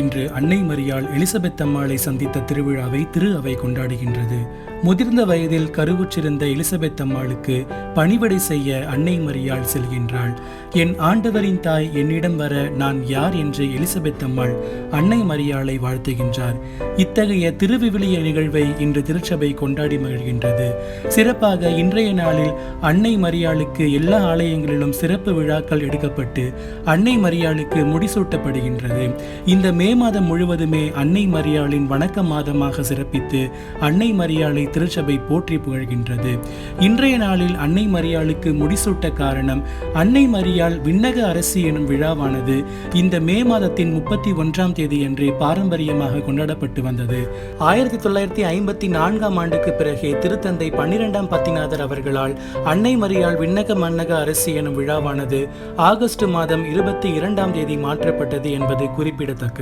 இன்று அன்னை மரியாள் எலிசபெத் அம்மாளை சந்தித்த திருவிழாவை திரு அவை கொண்டாடுகின்றது. முதிர்ந்த வயதில் கருவுற்றிருந்த எலிசபெத் அம்மாளுக்கு பணிவிடை செய்ய அன்னை மரியாள் செல்கின்றாள். என் ஆண்டவரின் தாய் என்னிடம் வர நான் யார் என்று எலிசபெத் அம்மாள் அன்னை மரியாளை வாழ்த்துகின்றார். இத்தகைய திருவிவிலிய நிகழ்வை இன்று திருச்சபை கொண்டாடி மகிழ்கின்றது. சிறப்பாக இன்றைய நாளில் அன்னை மரியாளுக்கு எல்லா ஆலயங்களிலும் சிறப்பு விழாக்கள் எடுக்கப்பட்டு அன்னை மரியாளுக்கு முடிசூட்டப்படுகின்றது. இந்த மே மாதம் முழுவதுமே அன்னை மரியாளின் வணக்க மாதமாக சிறப்பித்து அன்னை மரியாளை திருச்சபை போற்றி புகழ்கின்றது. இன்றைய நாளில் அன்னை மரியாளுக்கு முடிசூட்ட காரணம், அன்னை மரியாள் விண்ணக அரசி எனும் விழாவானது இந்த மே மாதத்தின் 31ஆம் தேதி அன்றே பாரம்பரியமாக கொண்டாடப்பட்டு வந்தது. 1954ஆம் ஆண்டுக்கு பிறகே திருத்தந்தை 12ஆம் பத்திநாதர் அவர்களால் அன்னை மரியாள் விண்ணக மன்னக அரசி எனும் விழாவானது ஆகஸ்ட் மாதம் 22ஆம் தேதி மாற்றப்பட்டது என்பது குறிப்பிடத்தக்கது.